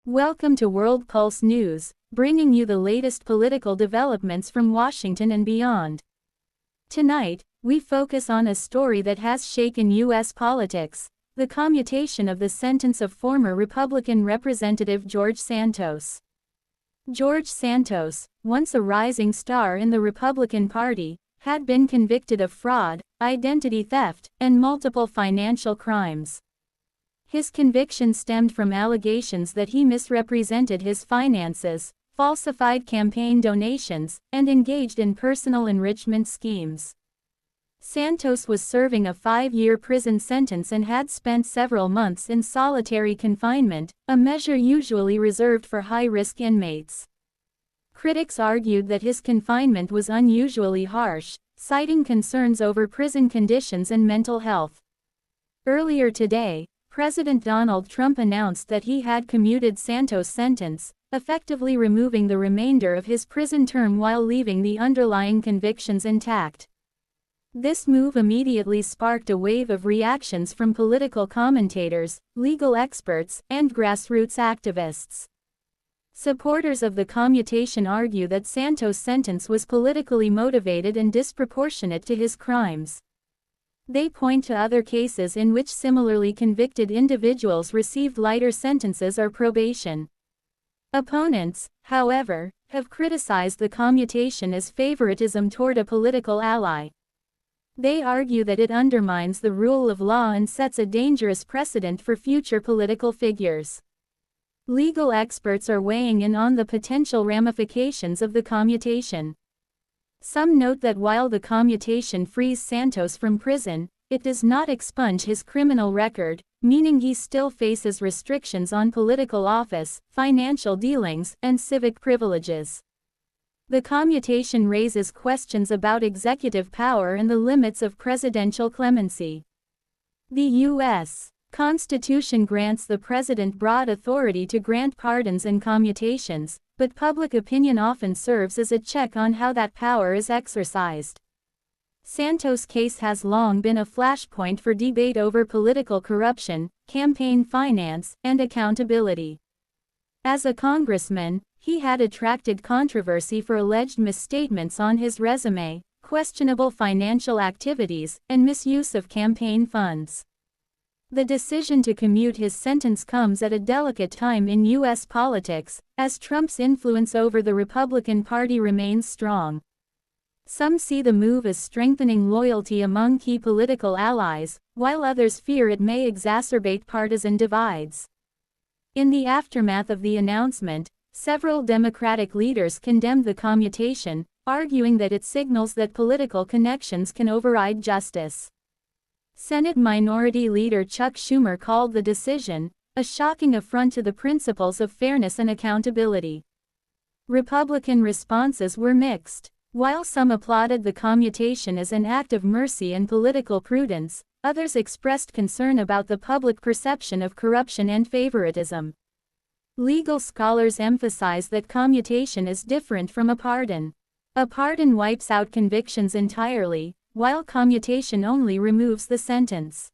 Welcome to World Pulse News, bringing you the latest political developments from Washington and beyond. Tonight, we focus on a story that has shaken U.S. politics: the commutation of the sentence of former Republican Representative George Santos. George Santos, once a rising star in the Republican Party, had been convicted of fraud, identity theft, and multiple financial crimes. His conviction stemmed from allegations that he misrepresented his finances, falsified campaign donations, and engaged in personal enrichment schemes. Santos was serving a 5-year prison sentence and had spent several months in solitary confinement, a measure usually reserved for high-risk inmates. Critics argued that his confinement was unusually harsh, citing concerns over prison conditions and mental health. Earlier today, President Donald Trump announced that he had commuted Santos' sentence, effectively removing the remainder of his prison term while leaving the underlying convictions intact. This move immediately sparked a wave of reactions from political commentators, legal experts, and grassroots activists. Supporters of the commutation argue that Santos' sentence was politically motivated and disproportionate to his crimes. They point to other cases in which similarly convicted individuals received lighter sentences or probation. Opponents, however, have criticized the commutation as favoritism toward a political ally. They argue that it undermines the rule of law and sets a dangerous precedent for future political figures. Legal experts are weighing in on the potential ramifications of the commutation. Some note that while the commutation frees Santos from prison, it does not expunge his criminal record, meaning he still faces restrictions on political office, financial dealings, and civic privileges. The commutation raises questions about executive power and the limits of presidential clemency. The U.S. Constitution grants the president broad authority to grant pardons and commutations, but public opinion often serves as a check on how that power is exercised. Santos' case has long been a flashpoint for debate over political corruption, campaign finance, and accountability. As a congressman, he had attracted controversy for alleged misstatements on his resume, questionable financial activities, and misuse of campaign funds. The decision to commute his sentence comes at a delicate time in U.S. politics, as Trump's influence over the Republican Party remains strong. Some see the move as strengthening loyalty among key political allies, while others fear it may exacerbate partisan divides. In the aftermath of the announcement, several Democratic leaders condemned the commutation, arguing that it signals that political connections can override justice. Senate Minority Leader Chuck Schumer called the decision a shocking affront to the principles of fairness and accountability. Republican responses were mixed. While some applauded the commutation as an act of mercy and political prudence, others expressed concern about the public perception of corruption and favoritism. Legal scholars emphasize that commutation is different from a pardon. A pardon wipes out convictions entirely, while commutation only removes the sentence.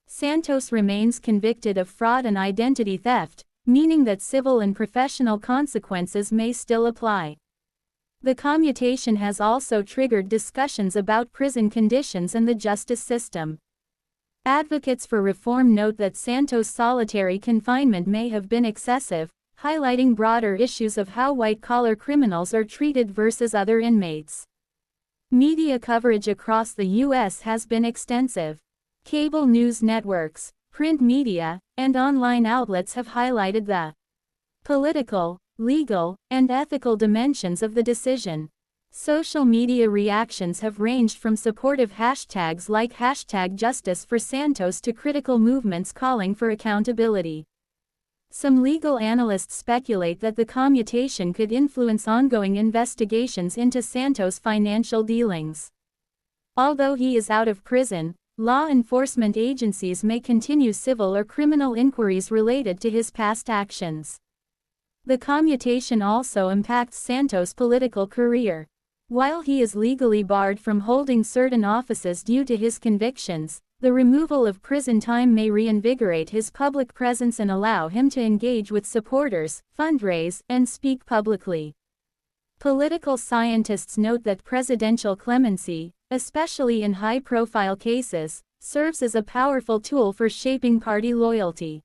Santos remains convicted of fraud and identity theft, meaning that civil and professional consequences may still apply. The commutation has also triggered discussions about prison conditions and the justice system. Advocates for reform note that Santos' solitary confinement may have been excessive, highlighting broader issues of how white-collar criminals are treated versus other inmates. Media coverage across the U.S. has been extensive. Cable news networks, print media, and online outlets have highlighted the political, legal, and ethical dimensions of the decision. Social media reactions have ranged from supportive hashtags like #Justice for Santos to critical movements calling for accountability. Some legal analysts speculate that the commutation could influence ongoing investigations into Santos' financial dealings. Although he is out of prison, law enforcement agencies may continue civil or criminal inquiries related to his past actions. The commutation also impacts Santos' political career. While he is legally barred from holding certain offices due to his convictions, The removal of prison time may reinvigorate his public presence and allow him to engage with supporters, fundraise, and speak publicly. Political scientists note that presidential clemency, especially in high-profile cases, serves as a powerful tool for shaping party loyalty.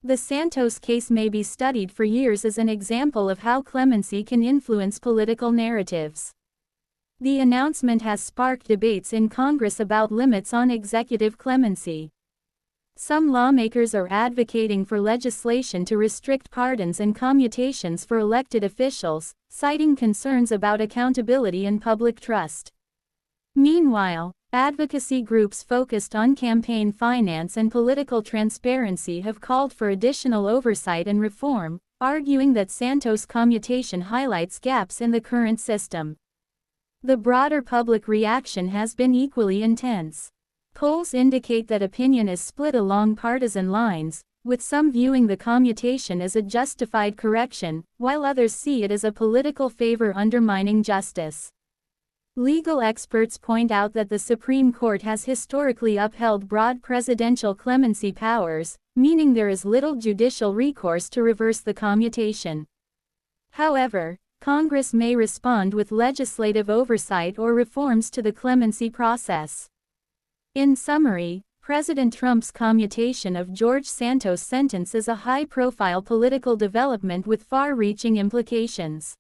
The Santos case may be studied for years as an example of how clemency can influence political narratives. The announcement has sparked debates in Congress about limits on executive clemency. Some lawmakers are advocating for legislation to restrict pardons and commutations for elected officials, citing concerns about accountability and public trust. Meanwhile, advocacy groups focused on campaign finance and political transparency have called for additional oversight and reform, arguing that Santos' commutation highlights gaps in the current system. The broader public reaction has been equally intense. Polls indicate that opinion is split along partisan lines, with some viewing the commutation as a justified correction, while others see it as a political favor undermining justice. Legal experts point out that the Supreme Court has historically upheld broad presidential clemency powers, meaning there is little judicial recourse to reverse the commutation. However, Congress may respond with legislative oversight or reforms to the clemency process. In summary, President Trump's commutation of George Santos' sentence is a high-profile political development with far-reaching implications.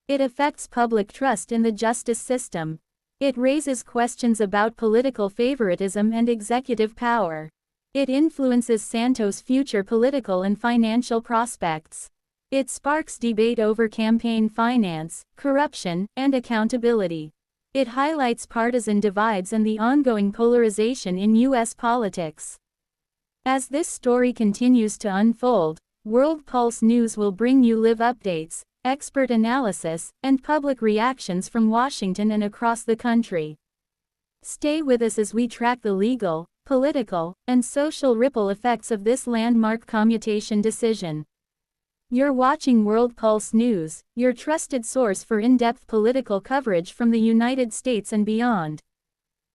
It affects public trust in the justice system. It raises questions about political favoritism and executive power. It influences Santos' future political and financial prospects. It sparks debate over campaign finance, corruption, and accountability. It highlights partisan divides and the ongoing polarization in U.S. politics. As this story continues to unfold, World Pulse News will bring you live updates, expert analysis, and public reactions from Washington and across the country. Stay with us as we track the legal, political, and social ripple effects of this landmark commutation decision. You're watching World Pulse News, your trusted source for in-depth political coverage from the United States and beyond.